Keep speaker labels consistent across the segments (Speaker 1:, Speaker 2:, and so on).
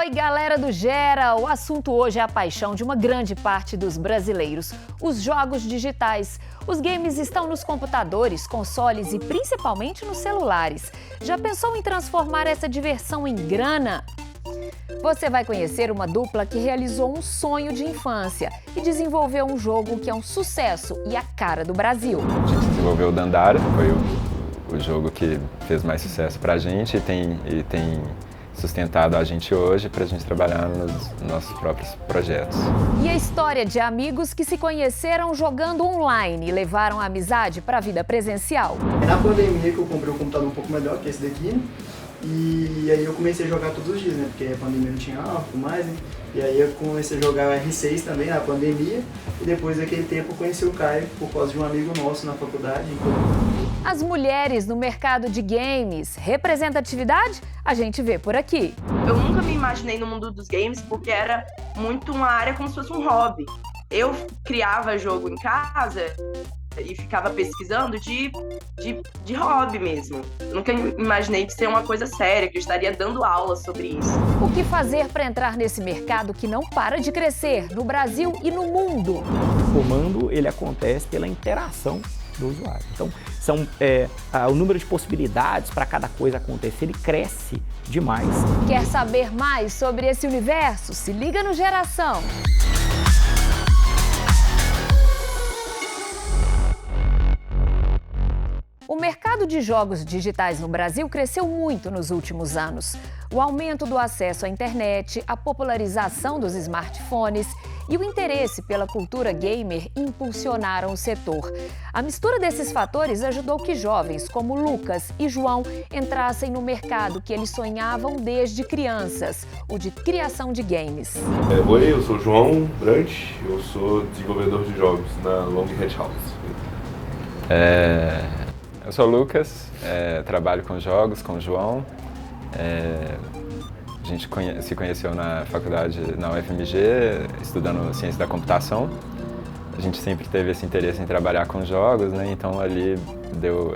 Speaker 1: Oi, galera do Gera! O assunto hoje é a paixão de uma grande parte dos brasileiros, os jogos digitais. Os games estão nos computadores, consoles e principalmente nos celulares. Já pensou em transformar essa diversão em grana? Você vai conhecer uma dupla que realizou um sonho de infância e desenvolveu um jogo que é um sucesso e a cara do Brasil.
Speaker 2: A gente desenvolveu o Dandara, foi o jogo que fez mais sucesso pra gente e tem sustentado a gente hoje para a gente trabalhar nos nossos próprios projetos.
Speaker 1: E a história de amigos que se conheceram jogando online e levaram a amizade para a vida presencial.
Speaker 3: É na pandemia que eu comprei um computador um pouco melhor que esse daqui, né? E aí eu comecei a jogar todos os dias, né? Porque a pandemia não tinha aula e tudo mais, né? E aí eu comecei a jogar o R6 também na pandemia. E depois daquele tempo eu conheci o Caio por causa de um amigo nosso na faculdade.
Speaker 1: As mulheres no mercado de games, representatividade? A gente vê por aqui.
Speaker 4: Eu nunca me imaginei no mundo dos games porque era muito uma área como se fosse um hobby. Eu criava jogo em casa e ficava pesquisando de hobby mesmo. Eu nunca imaginei de ser uma coisa séria, que eu estaria dando aula sobre isso.
Speaker 1: O que fazer para entrar nesse mercado que não para de crescer no Brasil e no mundo?
Speaker 5: O comando ele acontece pela interação do usuário. Então, o número de possibilidades para cada coisa acontecer, ele cresce demais.
Speaker 1: Quer saber mais sobre esse universo? Se liga no Geração! O mercado de jogos digitais no Brasil cresceu muito nos últimos anos. O aumento do acesso à internet, a popularização dos smartphones e o interesse pela cultura gamer impulsionaram o setor. A mistura desses fatores ajudou que jovens como Lucas e João entrassem no mercado que eles sonhavam desde crianças, o de criação de games.
Speaker 6: Oi, eu sou João Brant, eu sou desenvolvedor de jogos na Longhead House.
Speaker 2: Eu sou o Lucas, trabalho com jogos, com o João. A gente se conheceu na faculdade, na UFMG, estudando ciência da computação. A gente sempre teve esse interesse em trabalhar com jogos, né? Então ali deu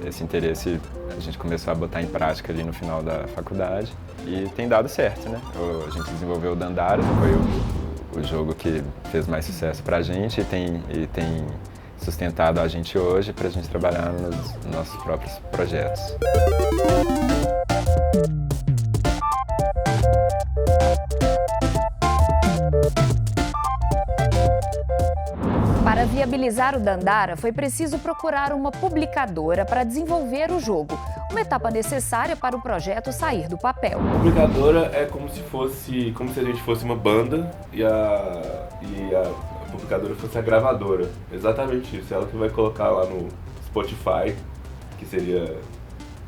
Speaker 2: esse interesse, a gente começou a botar em prática ali no final da faculdade. E tem dado certo, né? A gente desenvolveu o Dandara, foi o jogo que fez mais sucesso pra gente e tem sustentado a gente hoje para a gente trabalhar nos nossos próprios projetos.
Speaker 1: Para viabilizar o Dandara, foi preciso procurar uma publicadora para desenvolver o jogo, uma etapa necessária para o projeto sair do papel.
Speaker 6: A publicadora é como se a gente fosse uma banda e a publicadora fosse a gravadora. Exatamente isso. Ela que vai colocar lá no Spotify, que seria,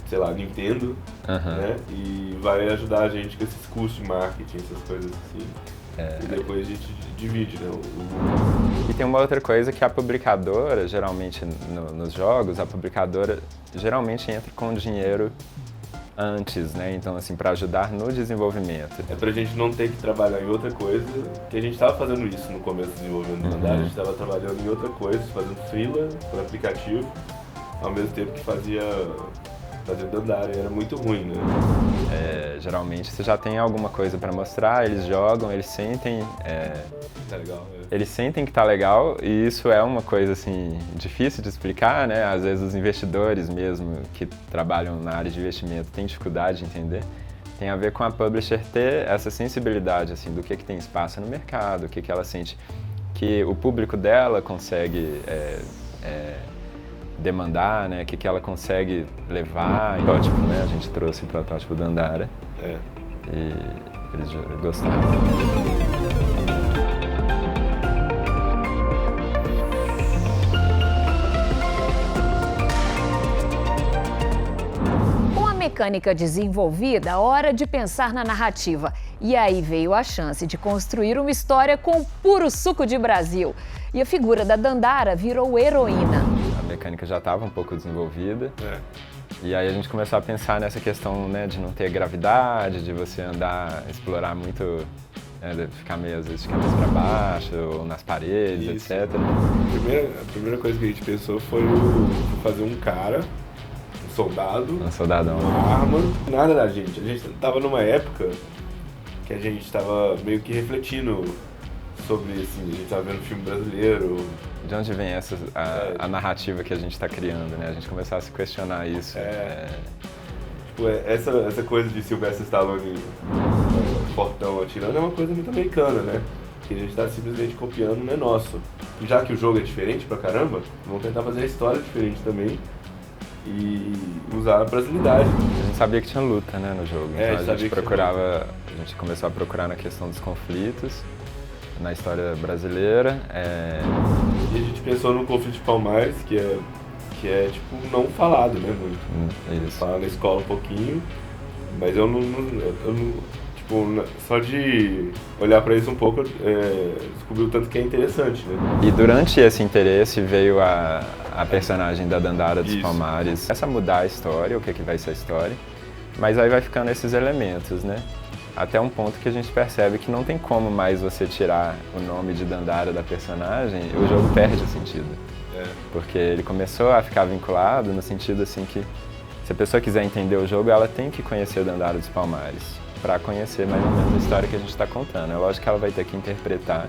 Speaker 6: sei lá, Nintendo, né? E vai ajudar a gente com esses custos de marketing, essas coisas assim. E depois a gente divide, né?
Speaker 2: E tem uma outra coisa que a publicadora, geralmente nos jogos, a publicadora geralmente entra com dinheiro antes, né? Então, assim, para ajudar no desenvolvimento.
Speaker 6: É pra gente não ter que trabalhar em outra coisa, que a gente estava fazendo isso no começo do desenvolvimento do Dandara, a gente estava trabalhando em outra coisa, fazendo freela por aplicativo, ao mesmo tempo que fazia Dandara, e era muito ruim, né?
Speaker 2: Geralmente você já tem alguma coisa para mostrar, eles jogam, eles sentem...
Speaker 6: Tá legal,
Speaker 2: Eles sentem que tá legal e isso é uma coisa, assim, difícil de explicar, né? Às vezes os investidores mesmo que trabalham na área de investimento têm dificuldade de entender. Tem a ver com a publisher ter essa sensibilidade, assim, do que tem espaço no mercado, o que ela sente que o público dela consegue demandar, né? O que ela consegue levar. Protótipo, né? A gente trouxe o protótipo do Dandara e eles gostaram.
Speaker 1: Mecânica desenvolvida, hora de pensar na narrativa. E aí veio a chance de construir uma história com puro suco de Brasil. E a figura da Dandara virou heroína.
Speaker 2: A mecânica já estava um pouco desenvolvida. E aí a gente começou a pensar nessa questão, né, de não ter gravidade, de você andar, explorar muito, ficar meio às vezes de cabeça para baixo, ou nas paredes,
Speaker 6: Isso.
Speaker 2: etc.
Speaker 6: A primeira coisa que a gente pensou foi fazer um cara, soldado,
Speaker 2: Um soldadão.
Speaker 6: uma arma, nada da gente. A gente tava numa época que a gente estava meio que refletindo sobre, assim, a gente estava vendo filme brasileiro.
Speaker 2: De onde vem a narrativa que a gente está criando, né? A gente começar a se questionar isso.
Speaker 6: Tipo, essa coisa de Sylvester Stallone fortão atirando é uma coisa muito americana, né? Que a gente está simplesmente copiando, não é nosso. Já que o jogo é diferente pra caramba, vamos tentar fazer a história diferente também e usar a brasilidade.
Speaker 2: A gente sabia que tinha luta, né, no jogo. Então a gente começou a procurar na questão dos conflitos, na história brasileira.
Speaker 6: E a gente pensou no conflito de Palmares, que é tipo não falado, né, muito.
Speaker 2: Isso.
Speaker 6: Fala na escola um pouquinho, mas eu não tipo, só de olhar pra isso um pouco, descobri o tanto que é interessante, né?
Speaker 2: E durante esse interesse veio a personagem da Dandara dos
Speaker 6: Isso.
Speaker 2: Palmares. Começa a mudar a história, o que vai ser a história, mas aí vai ficando esses elementos, né? Até um ponto que a gente percebe que não tem como mais você tirar o nome de Dandara da personagem, o jogo perde o sentido. Porque ele começou a ficar vinculado no sentido assim que se a pessoa quiser entender o jogo, ela tem que conhecer Dandara dos Palmares para conhecer mais ou menos a história que a gente está contando. É lógico que ela vai ter que interpretar,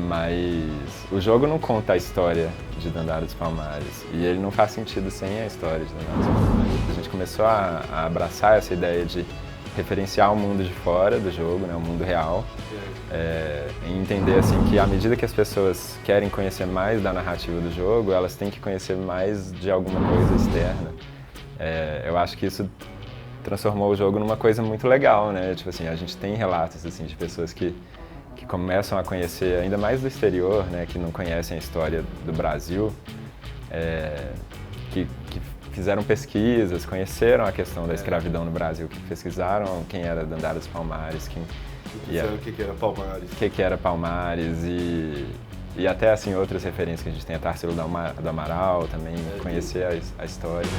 Speaker 2: mas o jogo não conta a história de Dandara dos Palmares e ele não faz sentido sem a história de Dandara dos Palmares. A gente começou a abraçar essa ideia de referenciar o mundo de fora do jogo, né, o mundo real, e entender assim que à medida que as pessoas querem conhecer mais da narrativa do jogo, elas têm que conhecer mais de alguma coisa externa. Eu acho que isso transformou o jogo numa coisa muito legal, né? Tipo assim, a gente tem relatos assim de pessoas que começam a conhecer ainda mais do exterior, né, que não conhecem a história do Brasil, que fizeram pesquisas, conheceram a questão da escravidão no Brasil, que pesquisaram quem era Dandara dos Palmares,
Speaker 6: O que era Palmares.
Speaker 2: o que era Palmares e até assim outras referências que a gente tem, a Tarsila do Amaral também, conhecer a história.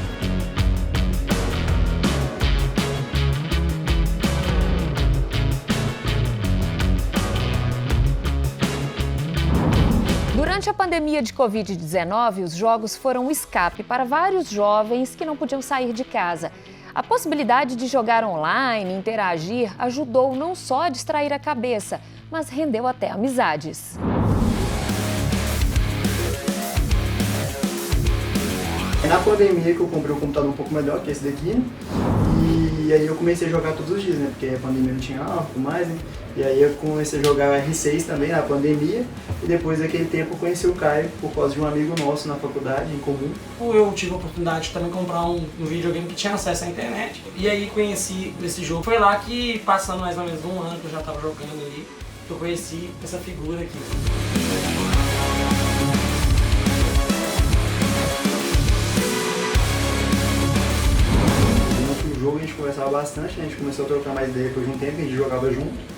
Speaker 1: Durante a pandemia de Covid-19, os jogos foram um escape para vários jovens que não podiam sair de casa. A possibilidade de jogar online, interagir, ajudou não só a distrair a cabeça, mas rendeu até amizades.
Speaker 3: É na pandemia que eu comprei um computador um pouco melhor que esse daqui, né? E aí eu comecei a jogar todos os dias, né? Porque a pandemia não tinha aula e tudo mais, né? E aí eu comecei a jogar R6 também na pandemia. E depois daquele tempo eu conheci o Caio por causa de um amigo nosso na faculdade, em comum.
Speaker 7: Eu tive a oportunidade de também comprar um videogame que tinha acesso à internet. E aí conheci esse jogo. Foi lá que, passando mais ou menos um ano que eu já estava jogando ali, que eu conheci essa figura aqui.
Speaker 3: No jogo a gente conversava bastante, né? A gente começou a trocar mais ideia depois de um tempo, a gente jogava junto.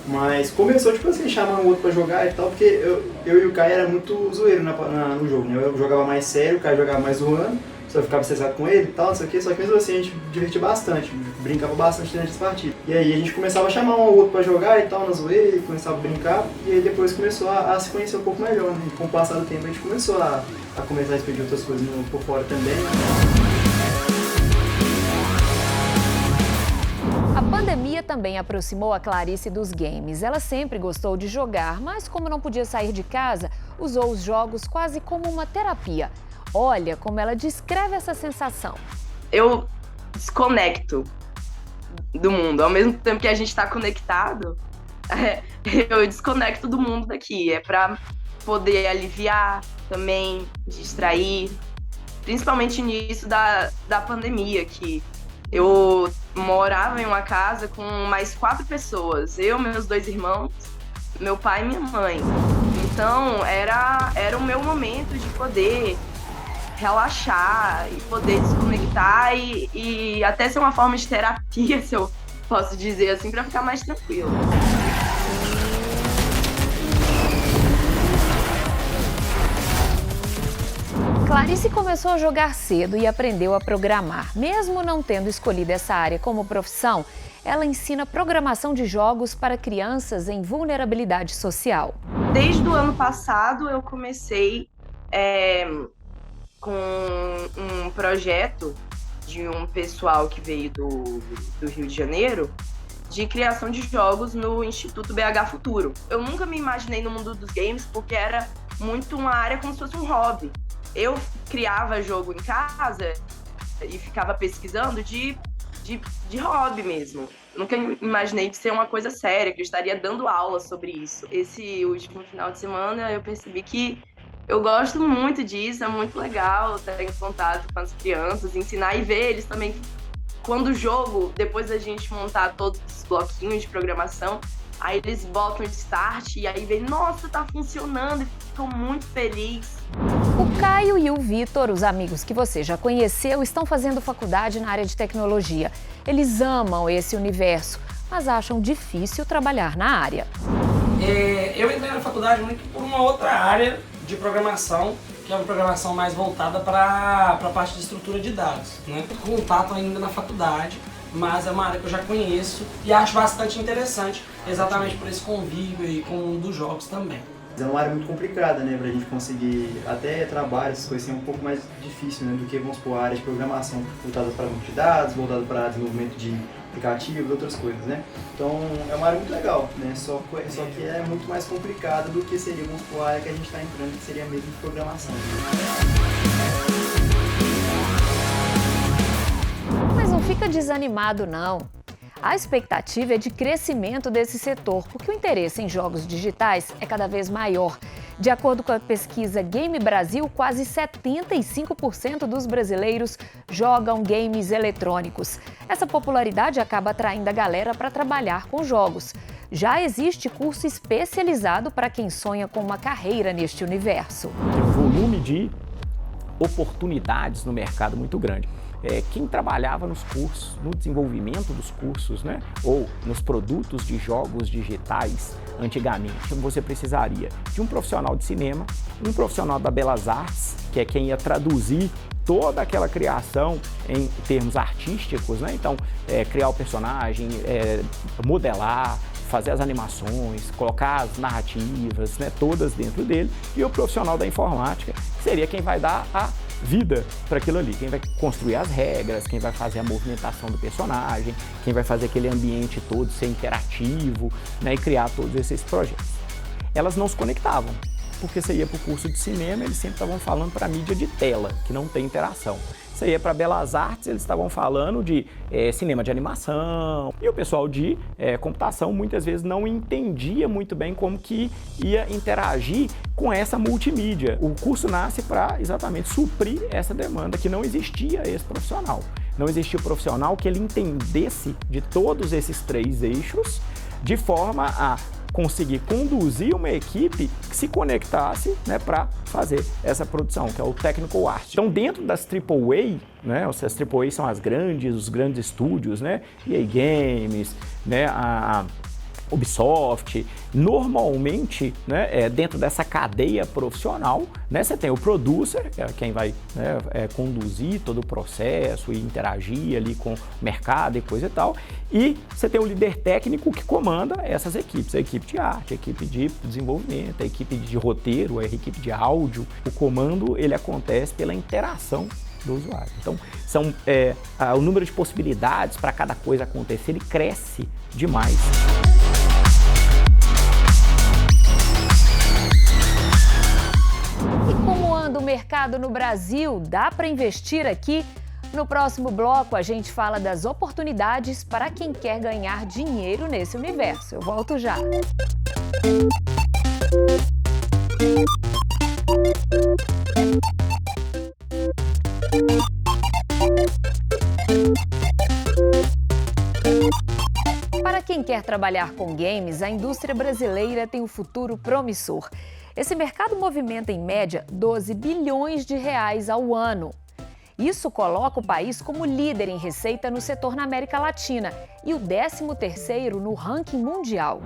Speaker 3: Mas começou, tipo assim, chamando o outro pra jogar e tal, porque eu e o Caio era muito zoeiro no jogo, né? Eu jogava mais sério, o Caio jogava mais zoando, só ficava estressado com ele e tal, não sei o quê, só que mesmo assim a gente divertia bastante, brincava bastante durante as partidas. E aí a gente começava a chamar um ao outro pra jogar e tal, na zoeira, e começava a brincar, e aí depois começou a se conhecer um pouco melhor, né? E com o passar do tempo a gente começou a começar a expedir outras coisas por fora também, né?
Speaker 1: A pandemia também aproximou a Clarice dos games. Ela sempre gostou de jogar, mas como não podia sair de casa, usou os jogos quase como uma terapia. Olha como ela descreve essa sensação.
Speaker 4: Eu desconecto do mundo. Ao mesmo tempo que a gente está conectado, eu desconecto do mundo daqui. É para poder aliviar também, distrair. Principalmente nisso da pandemia, que eu morava em uma casa com mais 4 pessoas. Eu, meus 2 irmãos, meu pai e minha mãe. Então, era o meu momento de poder relaxar e poder desconectar e até ser uma forma de terapia, se eu posso dizer assim, para ficar mais tranquilo.
Speaker 1: Clarice começou a jogar cedo e aprendeu a programar. Mesmo não tendo escolhido essa área como profissão, ela ensina programação de jogos para crianças em vulnerabilidade social.
Speaker 4: Desde o ano passado eu comecei com um projeto de um pessoal que veio do Rio de Janeiro, de criação de jogos no Instituto BH Futuro. Eu nunca me imaginei no mundo dos games porque era muito uma área como se fosse um hobby. Eu criava jogo em casa e ficava pesquisando de hobby mesmo. Nunca imaginei ser uma coisa séria, que eu estaria dando aula sobre isso. Esse último final de semana eu percebi que eu gosto muito disso, é muito legal estar em contato com as crianças, ensinar e ver eles também. Quando o jogo, depois da gente montar todos os bloquinhos de programação, aí eles botam start e aí vem, nossa, tá funcionando, e ficam muito felizes.
Speaker 1: O Caio e o Vitor, os amigos que você já conheceu, estão fazendo faculdade na área de tecnologia. Eles amam esse universo, mas acham difícil trabalhar na área.
Speaker 7: Eu entrei na faculdade muito por uma outra área de programação, que é uma programação mais voltada para a parte de estrutura de dados, né? Contato ainda na faculdade, mas é uma área que eu já conheço e acho bastante interessante, exatamente por esse convívio aí com o mundo dos jogos também.
Speaker 3: É uma área muito complicada, né, pra gente conseguir até trabalho, essas coisas assim, é um pouco mais difícil, né, do que, vamos supor, a área de programação voltada para banco de dados, voltada para desenvolvimento de aplicativos, outras coisas, né. Então, é uma área muito legal, né, só que é muito mais complicada do que seria, vamos supor, a área que a gente está entrando, que seria mesmo de programação.
Speaker 1: Mas não fica desanimado, não. A expectativa é de crescimento desse setor, porque o interesse em jogos digitais é cada vez maior. De acordo com a pesquisa Game Brasil, quase 75% dos brasileiros jogam games eletrônicos. Essa popularidade acaba atraindo a galera para trabalhar com jogos. Já existe curso especializado para quem sonha com uma carreira neste universo.
Speaker 5: Tem um volume de oportunidades no mercado muito grande. Quem trabalhava nos cursos, no desenvolvimento dos cursos, né, ou nos produtos de jogos digitais antigamente, você precisaria de um profissional de cinema, um profissional da Belas Artes, que é quem ia traduzir toda aquela criação em termos artísticos, né? Então, criar o personagem, modelar, fazer as animações, colocar as narrativas, né, todas dentro dele, e o profissional da informática seria quem vai dar a vida para aquilo ali, quem vai construir as regras, quem vai fazer a movimentação do personagem, quem vai fazer aquele ambiente todo ser interativo, né, e criar todos esses projetos. Elas não se conectavam, porque você ia para o curso de cinema, eles sempre estavam falando para a mídia de tela, que não tem interação. Você ia para Belas Artes, eles estavam falando de cinema de animação. E o pessoal de computação muitas vezes não entendia muito bem como que ia interagir com essa multimídia. O curso nasce para exatamente suprir essa demanda, que não existia esse profissional. Não existia o profissional que ele entendesse de todos esses três eixos, de forma a conseguir conduzir uma equipe que se conectasse, né, para fazer essa produção, que é o Technical Art. Então, dentro das AAA, né, as AAA são os grandes estúdios, né, EA Games, né, a Ubisoft, normalmente, né, dentro dessa cadeia profissional, né, você tem o producer, que é quem vai, né, conduzir todo o processo e interagir ali com o mercado e coisa e tal, e você tem o líder técnico que comanda essas equipes, a equipe de arte, a equipe de desenvolvimento, a equipe de roteiro, a equipe de áudio. O comando, ele acontece pela interação do usuário. Então, o número de possibilidades para cada coisa acontecer, ele cresce demais.
Speaker 1: E como anda o mercado no Brasil? Dá para investir aqui? No próximo bloco, a gente fala das oportunidades para quem quer ganhar dinheiro nesse universo. Eu volto já. Para quem quer trabalhar com games, a indústria brasileira tem um futuro promissor. Esse mercado movimenta, em média, 12 bilhões de reais ao ano. Isso coloca o país como líder em receita no setor na América Latina e o 13º no ranking mundial.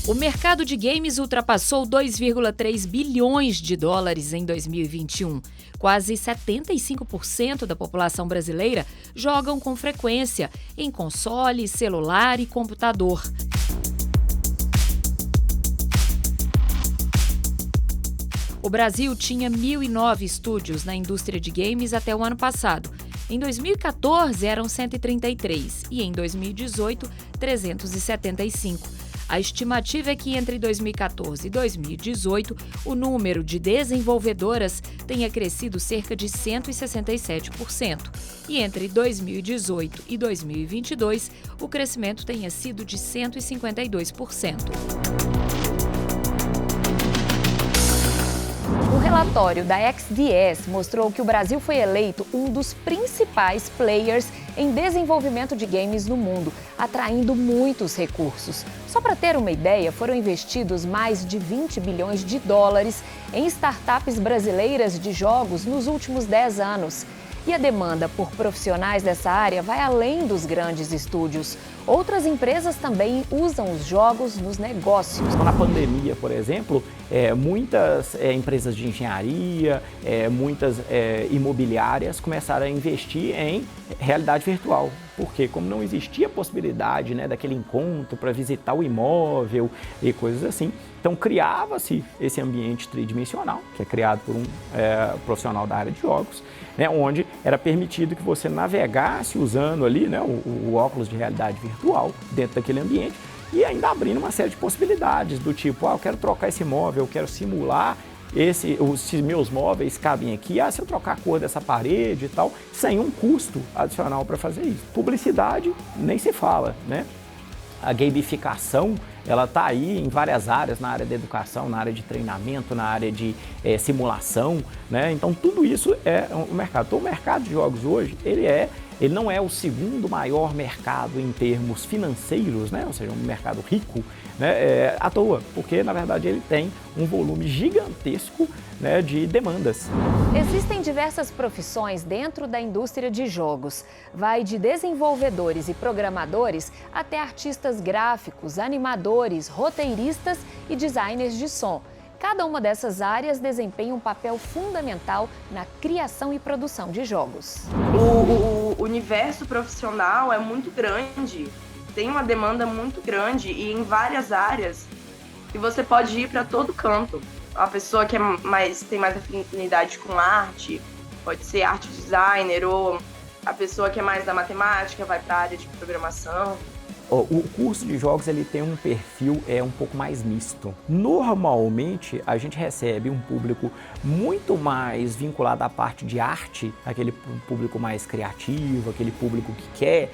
Speaker 1: O mercado de games ultrapassou 2,3 bilhões de dólares em 2021. Quase 75% da população brasileira jogam com frequência em console, celular e computador. O Brasil tinha 1.009 estúdios na indústria de games até o ano passado. Em 2014, eram 133 e em 2018, 375. A estimativa é que entre 2014 e 2018, o número de desenvolvedoras tenha crescido cerca de 167%. E entre 2018 e 2022, o crescimento tenha sido de 152%. O relatório da XDS mostrou que o Brasil foi eleito um dos principais players em desenvolvimento de games no mundo, atraindo muitos recursos. Só para ter uma ideia, foram investidos mais de 20 bilhões de dólares em startups brasileiras de jogos nos últimos 10 anos. E a demanda por profissionais dessa área vai além dos grandes estúdios. Outras empresas também usam os jogos nos negócios.
Speaker 5: Na pandemia, por exemplo, muitas empresas de engenharia, muitas imobiliárias começaram a investir em realidade virtual. Porque como não existia a possibilidade, né, daquele encontro para visitar o imóvel e coisas assim, então criava-se esse ambiente tridimensional, que é criado por um profissional da área de jogos, né, onde era permitido que você navegasse usando ali, né, o óculos de realidade virtual dentro daquele ambiente e ainda abrindo uma série de possibilidades do tipo, eu quero trocar esse móvel, eu quero simular se meus móveis cabem aqui, se eu trocar a cor dessa parede e tal, sem um custo adicional para fazer isso. Publicidade nem se fala, né? A gamificação, ela está aí em várias áreas, na área da educação, na área de treinamento, na área de simulação, né? Então tudo isso é o mercado. Então o mercado de jogos hoje, ele não é o segundo maior mercado em termos financeiros, né? Ou seja, um mercado rico, né? À toa, porque na verdade ele tem um volume gigantesco, né, de demandas.
Speaker 1: Existem diversas profissões dentro da indústria de jogos. Vai de desenvolvedores e programadores até artistas gráficos, animadores, roteiristas e designers de som. Cada uma dessas áreas desempenha um papel fundamental na criação e produção de jogos.
Speaker 4: O universo profissional é muito grande, tem uma demanda muito grande e em várias áreas que você pode ir para todo canto. A pessoa que tem mais afinidade com arte, pode ser arte designer, ou a pessoa que é mais da matemática vai para a área de programação.
Speaker 5: O curso de jogos ele tem um perfil um pouco mais misto. Normalmente a gente recebe um público muito mais vinculado à parte de arte, aquele público mais criativo, aquele público que quer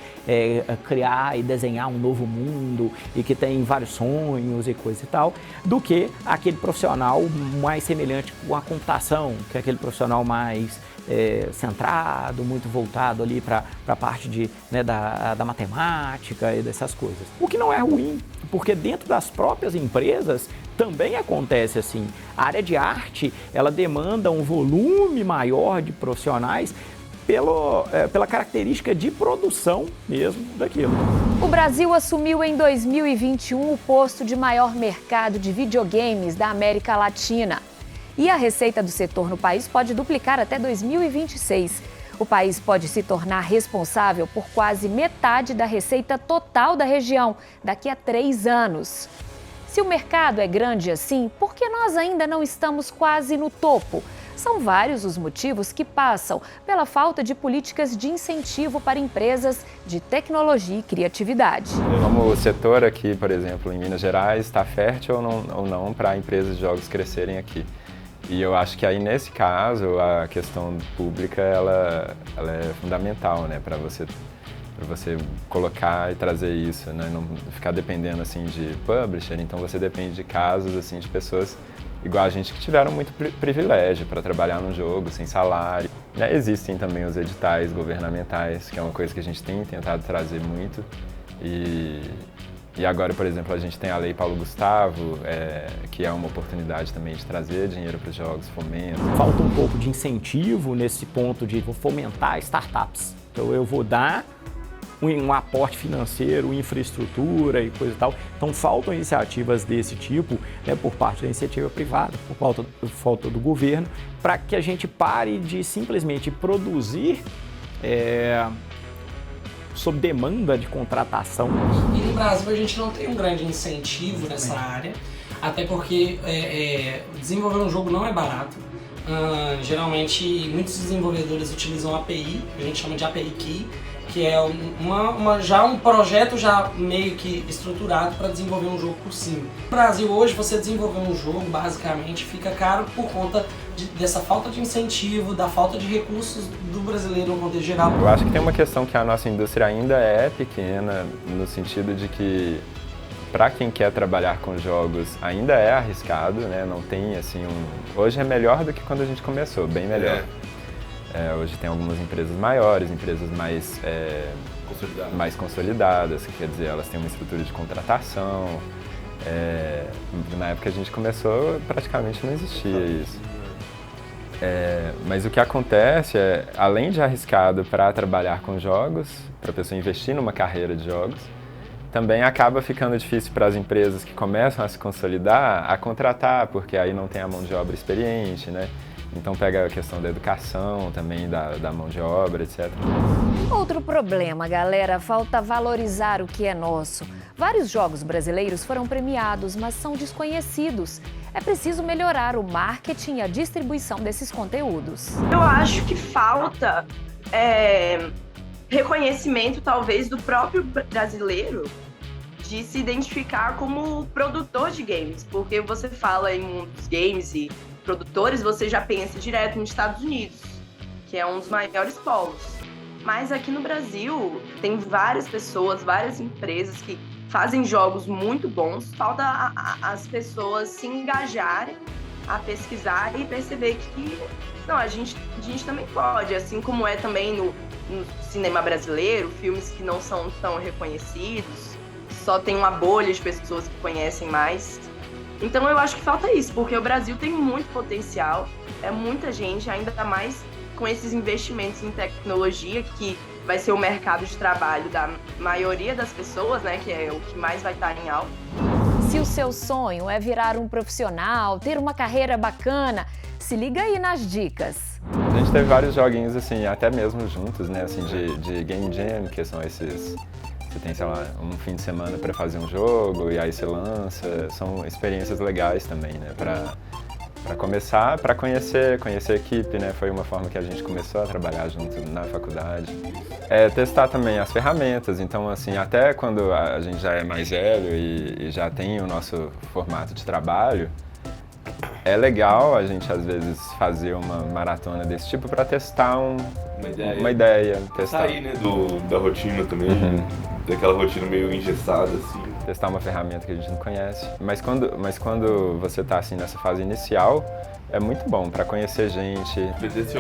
Speaker 5: criar e desenhar um novo mundo e que tem vários sonhos e coisa e tal, do que aquele profissional mais semelhante com a computação, que é aquele profissional mais centrado, muito voltado ali para a parte da matemática e dessas coisas. O que não é ruim, porque dentro das próprias empresas também acontece assim. A área de arte, ela demanda um volume maior de profissionais pela característica de produção mesmo daquilo.
Speaker 1: O Brasil assumiu em 2021 o posto de maior mercado de videogames da América Latina. E a receita do setor no país pode duplicar até 2026. O país pode se tornar responsável por quase metade da receita total da região daqui a 3 anos. Se o mercado é grande assim, por que nós ainda não estamos quase no topo? São vários os motivos que passam pela falta de políticas de incentivo para empresas de tecnologia e criatividade.
Speaker 2: Como o setor aqui, por exemplo, em Minas Gerais, está fértil ou não para empresas de jogos crescerem aqui. E eu acho que aí, nesse caso, a questão pública ela é fundamental, né, para você colocar e trazer isso, né, não ficar dependendo assim de publisher. Então você depende de casos assim de pessoas igual a gente que tiveram muito privilégio para trabalhar no jogo sem salário. Existem também os editais governamentais, que é uma coisa que a gente tem tentado trazer muito. E agora, por exemplo, a gente tem a Lei Paulo Gustavo, que é uma oportunidade também de trazer dinheiro para os jogos, fomento.
Speaker 5: Falta um pouco de incentivo nesse ponto de fomentar startups. Então eu vou dar um aporte financeiro, infraestrutura e coisa e tal. Então faltam iniciativas desse tipo, né, por parte da iniciativa privada, por falta do governo, para que a gente pare de simplesmente produzir sob demanda de contratação.
Speaker 7: E no Brasil a gente não tem um grande incentivo nessa área, até porque desenvolver um jogo não é barato. Geralmente, muitos desenvolvedores utilizam API, a gente chama de API Key, que é já um projeto já meio que estruturado para desenvolver um jogo por cima. No Brasil hoje, você desenvolver um jogo, basicamente, fica caro por conta dessa falta de incentivo, da falta de recursos do brasileiro no contexto geral.
Speaker 2: Eu acho que tem uma questão que a nossa indústria ainda é pequena, no sentido de que, para quem quer trabalhar com jogos, ainda é arriscado, né? Não tem, assim, Hoje é melhor do que quando a gente começou, bem melhor. Hoje tem algumas empresas maiores, empresas mais consolidadas, que quer dizer, elas têm uma estrutura de contratação. Na época que a gente começou, praticamente não existia isso. Mas o que acontece é, além de arriscado para trabalhar com jogos, para a pessoa investir numa carreira de jogos, também acaba ficando difícil para as empresas que começam a se consolidar a contratar, porque aí não tem a mão de obra experiente, né? Então pega a questão da educação também, da mão de obra, etc.
Speaker 1: Outro problema, galera, falta valorizar o que é nosso. Vários jogos brasileiros foram premiados, mas são desconhecidos. É preciso melhorar o marketing e a distribuição desses conteúdos.
Speaker 4: Eu acho que falta reconhecimento, talvez, do próprio brasileiro de se identificar como produtor de games, porque você fala em mundo dos games e produtores, você já pensa direto nos Estados Unidos, que é um dos maiores polos. Mas aqui no Brasil, tem várias pessoas, várias empresas que fazem jogos muito bons. Falta as pessoas se engajarem a pesquisar e perceber que não, a gente também pode, assim como é também no cinema brasileiro, filmes que não são tão reconhecidos, só tem uma bolha de pessoas que conhecem mais. Então eu acho que falta isso, porque o Brasil tem muito potencial, é muita gente, ainda mais com esses investimentos em tecnologia, que vai ser o mercado de trabalho da maioria das pessoas, né, que é o que mais vai estar em alta.
Speaker 1: Se o seu sonho é virar um profissional, ter uma carreira bacana, se liga aí nas dicas.
Speaker 2: A gente teve vários joguinhos, assim, até mesmo juntos, né, assim, de Game Jam, que são esses... Você tem, sei lá, um fim de semana para fazer um jogo e aí você lança. São experiências legais também, né? Para começar, para conhecer a equipe, né? Foi uma forma que a gente começou a trabalhar junto na faculdade. Testar também as ferramentas. Então, assim, até quando a gente já é mais velho e já tem o nosso formato de trabalho, é legal a gente, às vezes, fazer uma maratona desse tipo para testar uma ideia. Testar.
Speaker 6: Sair, né, da rotina também, daquela rotina meio engessada, assim.
Speaker 2: Testar uma ferramenta que a gente não conhece. Mas quando você está assim, nessa fase inicial, é muito bom para conhecer gente.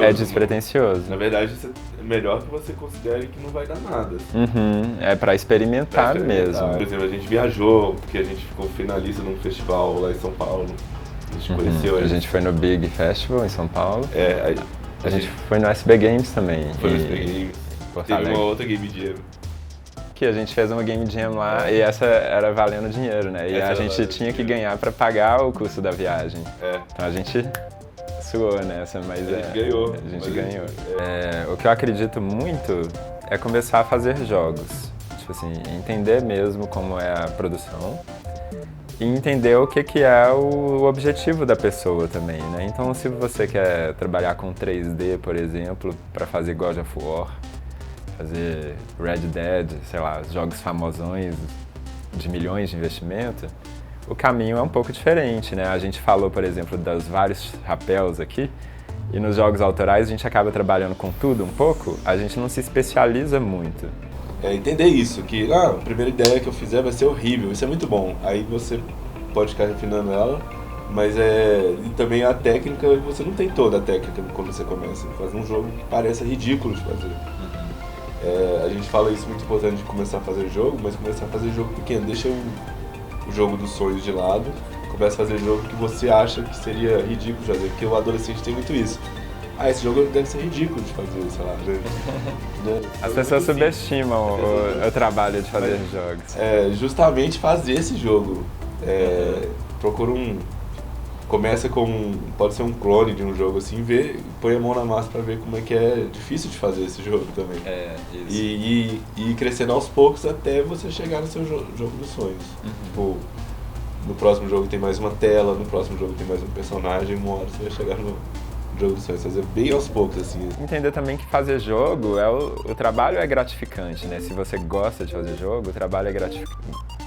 Speaker 2: É despretensioso.
Speaker 6: Na verdade, é melhor que você considere que não vai dar nada.
Speaker 2: É para experimentar mesmo.
Speaker 6: Por exemplo, a gente viajou, porque a gente ficou finalista num festival lá em São Paulo. A gente conheceu.
Speaker 2: A gente foi no Big Festival em São Paulo.
Speaker 6: A
Speaker 2: gente foi no SB Games também.
Speaker 6: Foi no SB Games. Teve uma outra Game Jam.
Speaker 2: Que a gente fez uma Game Jam lá e essa era valendo dinheiro, né? E a gente tinha que ganhar para pagar o custo da viagem. Então a gente suou nessa, mas
Speaker 6: a gente ganhou.
Speaker 2: A gente ganhou. O que eu acredito muito é começar a fazer jogos. Tipo assim, entender mesmo como é a produção e entender o que é o objetivo da pessoa também, né? Então, se você quer trabalhar com 3D, por exemplo, para fazer God of War, fazer Red Dead, sei lá, jogos famosões de milhões de investimento, o caminho é um pouco diferente, né? A gente falou, por exemplo, dos vários rapéus aqui, e nos jogos autorais a gente acaba trabalhando com tudo um pouco, a gente não se especializa muito.
Speaker 6: Entender isso, que a primeira ideia que eu fizer vai ser horrível, isso é muito bom. Aí você pode ficar refinando ela, mas e também a técnica, você não tem toda a técnica quando você começa a fazer um jogo que parece ridículo de fazer. A gente fala isso muito importante de começar a fazer jogo, mas começar a fazer jogo pequeno, deixa o jogo dos sonhos de lado, começa a fazer jogo que você acha que seria ridículo de fazer, porque o adolescente tem muito isso. Esse jogo deve ser ridículo de fazer, sei lá.
Speaker 2: As pessoas subestimam o trabalho de fazer jogos.
Speaker 6: Justamente fazer esse jogo. Procura começa pode ser um clone de um jogo assim, põe a mão na massa pra ver como é que é difícil de fazer esse jogo também.
Speaker 2: Isso.
Speaker 6: E ir crescendo aos poucos até você chegar no seu jogo dos sonhos. Tipo, no próximo jogo tem mais uma tela, no próximo jogo tem mais um personagem, uma hora você vai chegar no jogo dos sonhos, fazer bem aos poucos, assim.
Speaker 2: Entender também que fazer jogo, o trabalho é gratificante, né? Se você gosta de fazer jogo, o trabalho é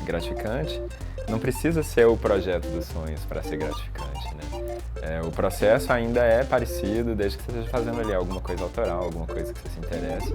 Speaker 2: gratificante. Não precisa ser o projeto dos sonhos para ser gratificante, né? O processo ainda é parecido, desde que você esteja fazendo ali alguma coisa autoral, alguma coisa que você se interesse.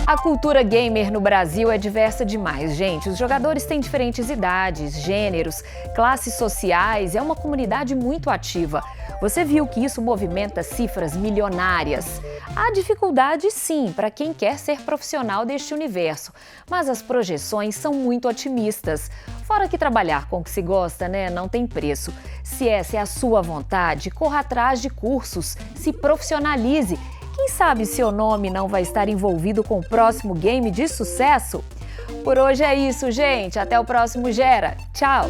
Speaker 1: A cultura gamer no Brasil é diversa demais, gente. Os jogadores têm diferentes idades, gêneros, classes sociais, é uma comunidade muito ativa. Você viu que isso movimenta cifras milionárias. Há dificuldade, sim, para quem quer ser profissional deste universo, mas as projeções são muito otimistas. Fora que trabalhar com o que se gosta, né, não tem preço. Se essa é a sua vontade, corra atrás de cursos, se profissionalize. Quem sabe seu nome não vai estar envolvido com o próximo game de sucesso? Por hoje é isso, gente. Até o próximo Gera. Tchau!